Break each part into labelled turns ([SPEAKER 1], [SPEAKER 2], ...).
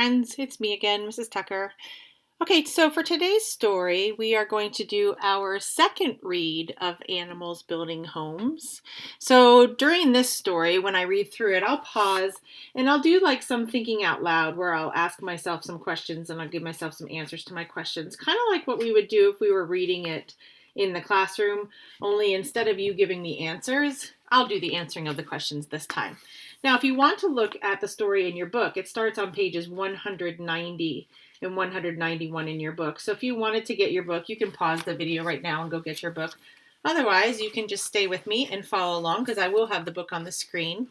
[SPEAKER 1] Friends, it's me again, Mrs. Tucker. Okay, so for today's story, we are going to do our second read of Animals Building Homes. So during this story, when I read through it, I'll pause and I'll do like some thinking out loud where I'll ask myself some questions and I'll give myself some answers to my questions, kind of like what we would do if we were reading it in the classroom, only instead of you giving me answers, I'll do the answering of the questions this time. Now, if you want to look at the story in your book, it starts on pages 190 and 191 in your book. So if you wanted to get your book, you can pause the video right now and go get your book. Otherwise, you can just stay with me and follow along because I will have the book on the screen.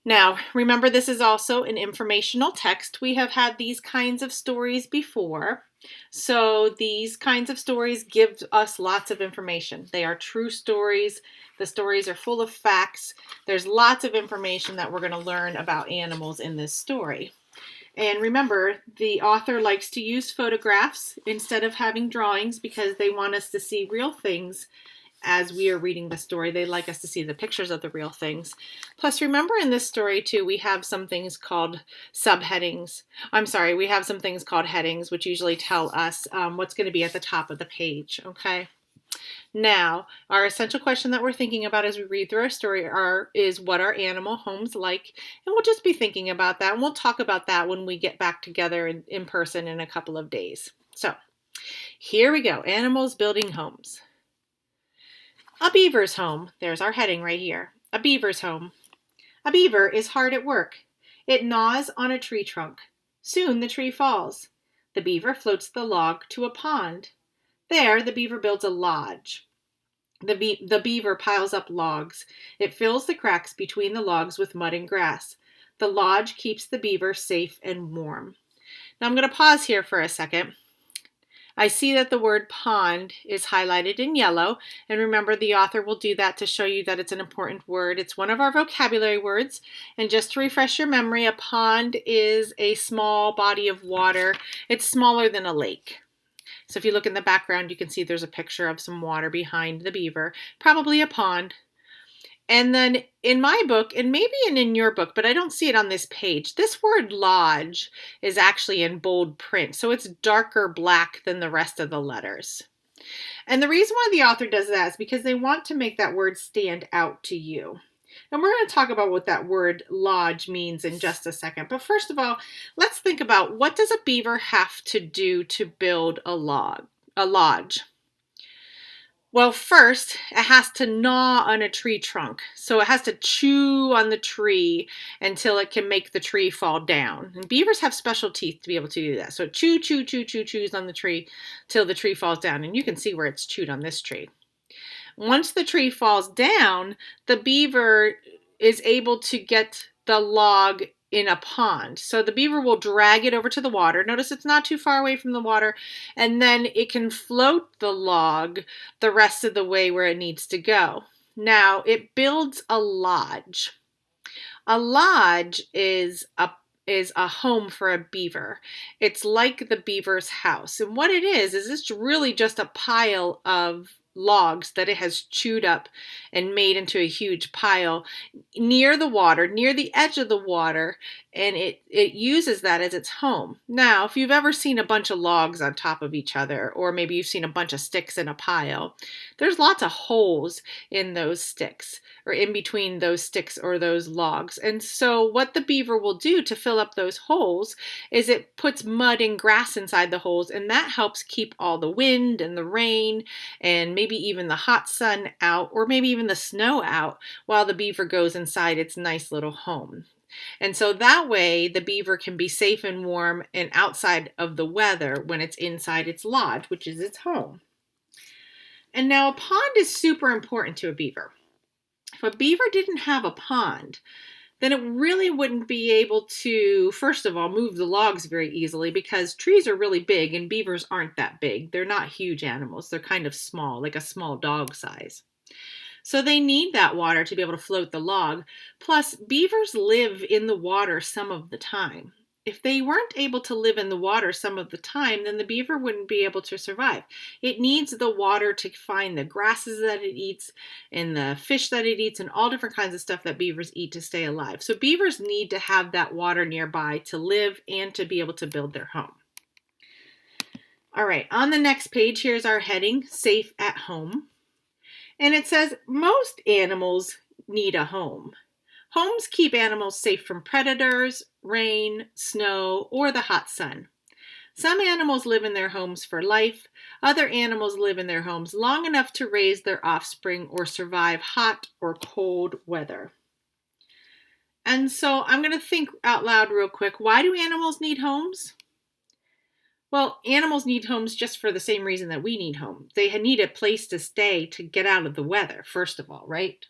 [SPEAKER 1] Now, remember, this is also an informational text. We have had these kinds of stories before. So these kinds of stories give us lots of information. They are true stories. The stories are full of facts. There's lots of information that we're going to learn about animals in this story. And remember, the author likes to use photographs instead of having drawings because they want us to see real things as we are reading the story. They like us to see the pictures of the real things. Plus, remember in this story too, we have some things called subheadings. We have some things called headings, which usually tell us what's going to be at the top of the page, okay? Now, our essential question that we're thinking about as we read through our story is what are animal homes like? And we'll just be thinking about that, and we'll talk about that when we get back together in person in a couple of days. So, here we go, animals building homes. A beaver's home. There's our heading right here. A beaver's home. A beaver is hard at work. It gnaws on a tree trunk. Soon the tree falls. The beaver floats the log to a pond. There, the beaver builds a lodge. The beaver piles up logs. It fills the cracks between the logs with mud and grass. The lodge keeps the beaver safe and warm. Now I'm going to pause here for a second. I see that the word pond is highlighted in yellow, and remember the author will do that to show you that it's an important word. It's one of our vocabulary words, and just to refresh your memory, a pond is a small body of water. It's smaller than a lake. So if you look in the background, you can see there's a picture of some water behind the beaver, probably a pond. And then in my book, and maybe in your book, but I don't see it on this page, this word lodge is actually in bold print. So it's darker black than the rest of the letters. And the reason why the author does that is because they want to make that word stand out to you. And we're going to talk about what that word lodge means in just a second. But first of all, let's think about what does a beaver have to do to build a lodge? Well, first, it has to gnaw on a tree trunk. So it has to chew on the tree until it can make the tree fall down. And beavers have special teeth to be able to do that. So it chews on the tree till the tree falls down. And you can see where it's chewed on this tree. Once the tree falls down, the beaver is able to get the log in a pond. So the beaver will drag it over to the water. Notice it's not too far away from the water. And then it can float the log the rest of the way where it needs to go. Now it builds a lodge. A lodge is a home for a beaver. It's like the beaver's house. And what it is it's really just a pile of logs that it has chewed up and made into a huge pile near the water, near the edge of the water, and it uses that as its home. Now, if you've ever seen a bunch of logs on top of each other, or maybe you've seen a bunch of sticks in a pile, there's lots of holes in those sticks, or in between those sticks or those logs. And so what the beaver will do to fill up those holes is it puts mud and grass inside the holes, and that helps keep all the wind and the rain and maybe even the hot sun out, or maybe even the snow out, while the beaver goes inside its nice little home. And so that way the beaver can be safe and warm and outside of the weather when it's inside its lodge, which is its home. And now a pond is super important to a beaver. If a beaver didn't have a pond, then it really wouldn't be able to, first of all, move the logs very easily because trees are really big and beavers aren't that big. They're not huge animals. They're kind of small, like a small dog size. So they need that water to be able to float the log. Plus, beavers live in the water some of the time. if they weren't able to live in the water some of the time, then the beaver wouldn't be able to survive. It needs the water to find the grasses that it eats and the fish that it eats and all different kinds of stuff that beavers eat to stay alive. So beavers need to have that water nearby to live and to be able to build their home. All right, on the next page, here's our heading, Safe at Home. And it says, most animals need a home. Homes keep animals safe from predators, rain, snow, or the hot sun. Some animals live in their homes for life. Other animals live in their homes long enough to raise their offspring or survive hot or cold weather. And so I'm going to think out loud real quick. Why do animals need homes? Well, animals need homes just for the same reason that we need homes. They need a place to stay to get out of the weather, first of all, right?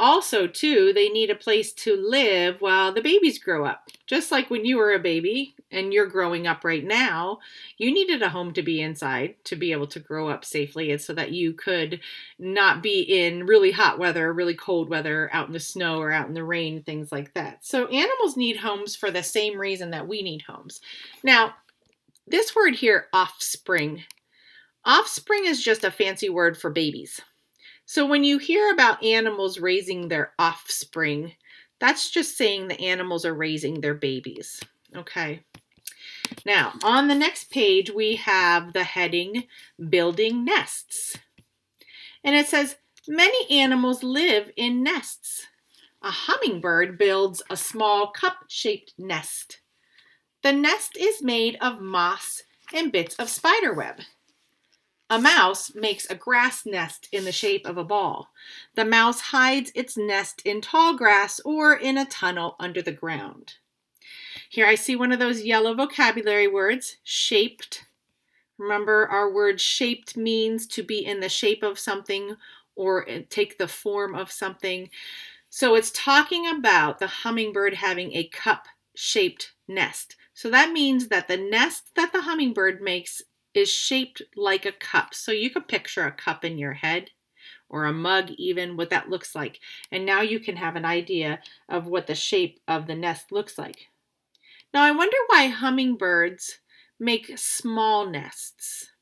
[SPEAKER 1] Also, too, they need a place to live while the babies grow up. Just like when you were a baby and you're growing up right now, you needed a home to be inside to be able to grow up safely and so that you could not be in really hot weather, really cold weather, out in the snow or out in the rain, things like that. So animals need homes for the same reason that we need homes. Now, this word here, offspring. Offspring is just a fancy word for babies. So when you hear about animals raising their offspring, that's just saying the animals are raising their babies. Okay. Now, on the next page, we have the heading, Building Nests. And it says, many animals live in nests. A hummingbird builds a small cup-shaped nest. The nest is made of moss and bits of spider web. A mouse makes a grass nest in the shape of a ball. The mouse hides its nest in tall grass or in a tunnel under the ground. Here I see one of those yellow vocabulary words, shaped. Remember, our word shaped means to be in the shape of something or take the form of something. So it's talking about the hummingbird having a cup-shaped nest. So that means that the nest that the hummingbird makes is shaped like a cup. So you can picture a cup in your head or a mug even, what that looks like. And now you can have an idea of what the shape of the nest looks like. Now I wonder why hummingbirds make small nests.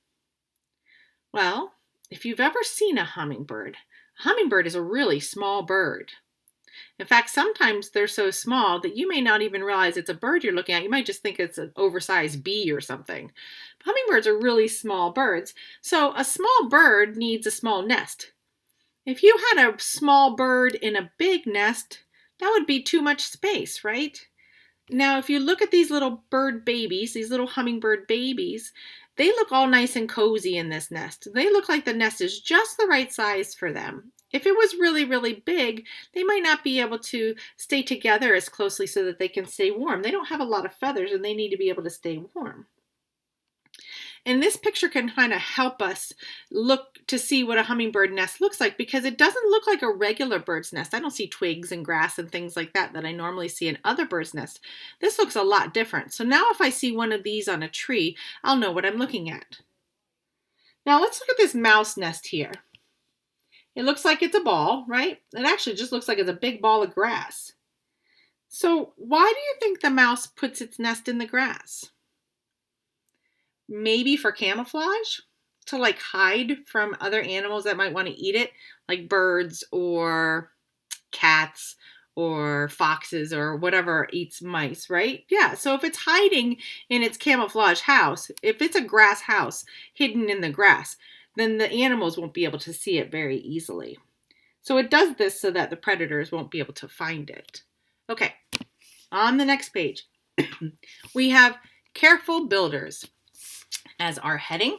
[SPEAKER 1] Well, if you've ever seen a hummingbird is a really small bird. In fact, sometimes they're so small that you may not even realize it's a bird you're looking at. You might just think it's an oversized bee or something. Hummingbirds are really small birds. So a small bird needs a small nest. If you had a small bird in a big nest, that would be too much space, right? Now, if you look at these little bird babies, these little hummingbird babies, they look all nice and cozy in this nest. They look like the nest is just the right size for them. If it was really, really big, they might not be able to stay together as closely so that they can stay warm. They don't have a lot of feathers and they need to be able to stay warm. And this picture can kind of help us look to see what a hummingbird nest looks like because it doesn't look like a regular bird's nest. I don't see twigs and grass and things like that I normally see in other birds' nests. This looks a lot different. So now if I see one of these on a tree, I'll know what I'm looking at. Now let's look at this mouse nest here. It looks like it's a ball, right? It actually just looks like it's a big ball of grass. So why do you think the mouse puts its nest in the grass? Maybe for camouflage? To like hide from other animals that might want to eat it, like birds or cats or foxes or whatever eats mice, right? Yeah, so if it's hiding in its camouflage house, if it's a grass house hidden in the grass, then the animals won't be able to see it very easily. So it does this so that the predators won't be able to find it. Okay, on the next page, we have careful builders as our heading.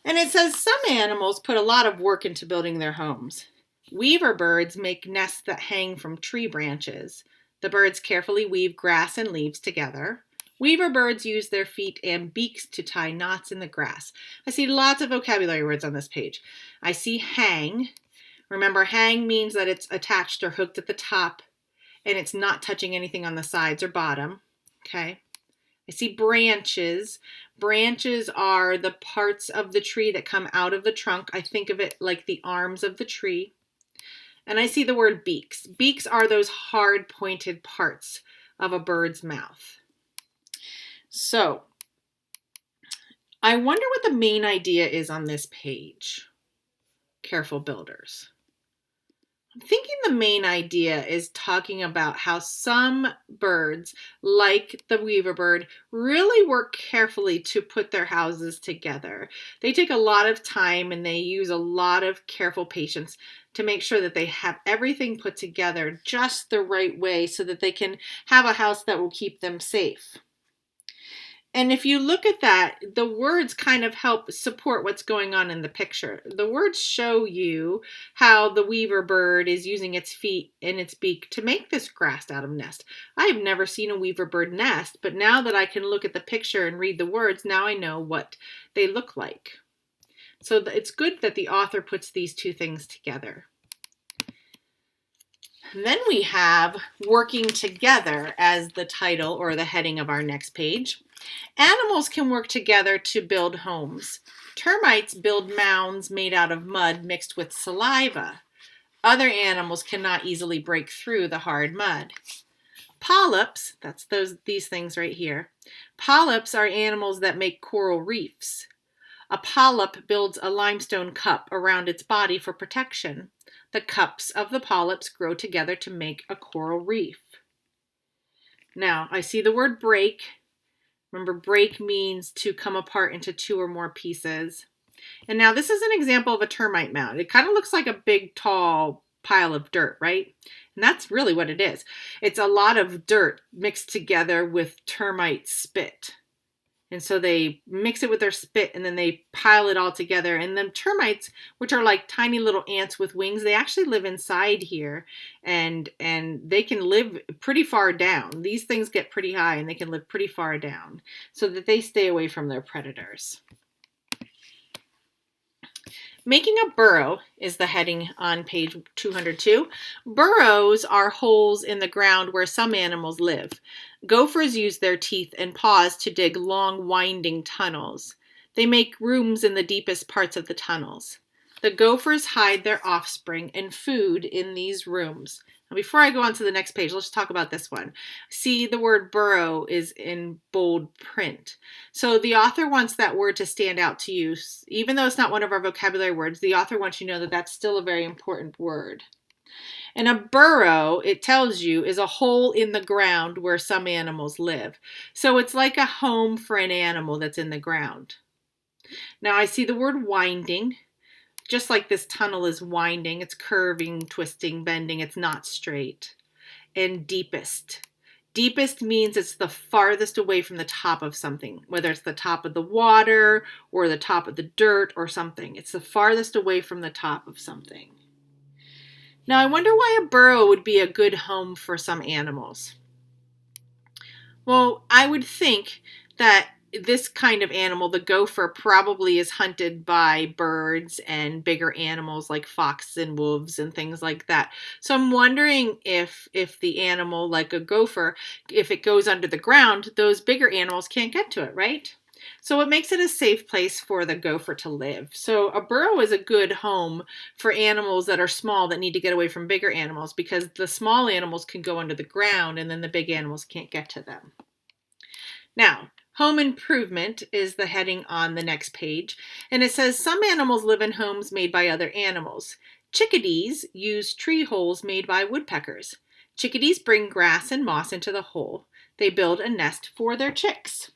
[SPEAKER 1] And it says some animals put a lot of work into building their homes. Weaver birds make nests that hang from tree branches. The birds carefully weave grass and leaves together. Weaver birds use their feet and beaks to tie knots in the grass. I see lots of vocabulary words on this page. I see hang. Remember, hang means that it's attached or hooked at the top and it's not touching anything on the sides or bottom. Okay. I see branches. Branches are the parts of the tree that come out of the trunk. I think of it like the arms of the tree. And I see the word beaks. Beaks are those hard pointed parts of a bird's mouth. So I wonder what the main idea is on this page. Careful builders. I'm thinking the main idea is talking about how some birds, like the weaver bird, really work carefully to put their houses together. They take a lot of time and they use a lot of careful patience to make sure that they have everything put together just the right way so that they can have a house that will keep them safe. And if you look at that, the words kind of help support what's going on in the picture. The words show you how the weaver bird is using its feet and its beak to make this grass out of nest. I have never seen a weaver bird nest, but now that I can look at the picture and read the words, now I know what they look like. So it's good that the author puts these two things together. And then we have working together as the title or the heading of our next page. Animals can work together to build homes. Termites build mounds made out of mud mixed with saliva. Other animals cannot easily break through the hard mud. Polyps, that's these things right here. Polyps are animals that make coral reefs. A polyp builds a limestone cup around its body for protection. The cups of the polyps grow together to make a coral reef. Now, I see the word break. Remember, break means to come apart into two or more pieces. And now this is an example of a termite mound. It kind of looks like a big, tall pile of dirt, right? And that's really what it is. It's a lot of dirt mixed together with termite spit. And so they mix it with their spit and then they pile it all together. And then termites, which are like tiny little ants with wings, they actually live inside here and they can live pretty far down. These things get pretty high and they can live pretty far down so that they stay away from their predators. Making a burrow is the heading on page 202. Burrows are holes in the ground where some animals live. Gophers use their teeth and paws to dig long, winding tunnels. They make rooms in the deepest parts of the tunnels. The gophers hide their offspring and food in these rooms. Now, before I go on to the next page, let's talk about this one. See, the word burrow is in bold print. So the author wants that word to stand out to you. Even though it's not one of our vocabulary words, the author wants you to know that that's still a very important word. And a burrow, it tells you, is a hole in the ground where some animals live. So it's like a home for an animal that's in the ground. Now I see the word winding. Just like this tunnel is winding, it's curving, twisting, bending, it's not straight. And deepest. Deepest means it's the farthest away from the top of something, whether it's the top of the water or the top of the dirt or something. It's the farthest away from the top of something. Now, I wonder why a burrow would be a good home for some animals. Well, I would think that this kind of animal, the gopher, probably is hunted by birds and bigger animals like foxes and wolves and things like that. So I'm wondering if the animal, like a gopher, if it goes under the ground, those bigger animals can't get to it, right? So it makes it a safe place for the gopher to live. So a burrow is a good home for animals that are small that need to get away from bigger animals because the small animals can go under the ground and then the big animals can't get to them. Now, home improvement is the heading on the next page, and it says some animals live in homes made by other animals. Chickadees use tree holes made by woodpeckers. Chickadees bring grass and moss into the hole. They build a nest for their chicks.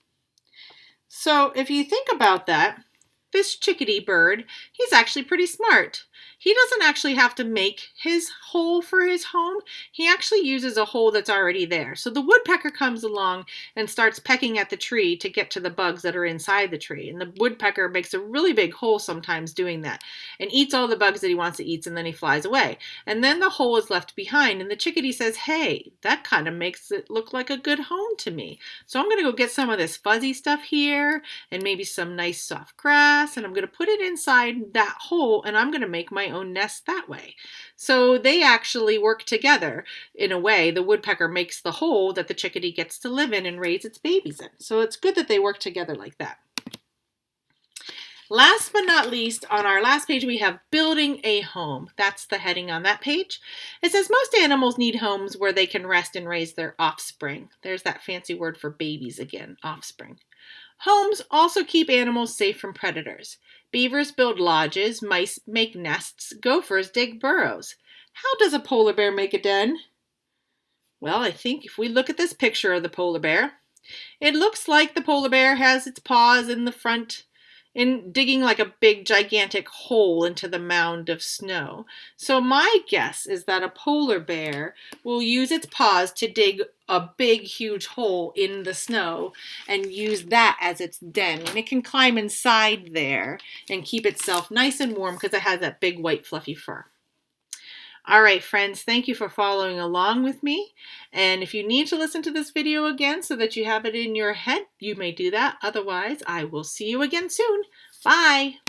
[SPEAKER 1] So if you think about that, this chickadee bird, he's actually pretty smart. He doesn't actually have to make his hole for his home. He actually uses a hole that's already there. So the woodpecker comes along and starts pecking at the tree to get to the bugs that are inside the tree. And the woodpecker makes a really big hole sometimes doing that and eats all the bugs that he wants to eat, and then he flies away. And then the hole is left behind and the chickadee says, hey, that kind of makes it look like a good home to me. So I'm going to go get some of this fuzzy stuff here and maybe some nice soft grass, and I'm going to put it inside that hole and I'm going to make my own nest that way. So they actually work together in a way. The woodpecker makes the hole that the chickadee gets to live in and raise its babies in. So it's good that they work together like that. Last but not least, on our last page, we have building a home. That's the heading on that page. It says most animals need homes where they can rest and raise their offspring. There's that fancy word for babies again, offspring. Homes also keep animals safe from predators. Beavers build lodges, mice make nests, gophers dig burrows. How does a polar bear make a den? Well, I think if we look at this picture of the polar bear, it looks like the polar bear has its paws in the front in digging like a big gigantic hole into the mound of snow. So my guess is that a polar bear will use its paws to dig a big huge hole in the snow and use that as its den. And it can climb inside there and keep itself nice and warm because it has that big white fluffy fur. All right, friends, thank you for following along with me. And if you need to listen to this video again so that you have it in your head, you may do that. Otherwise, I will see you again soon. Bye.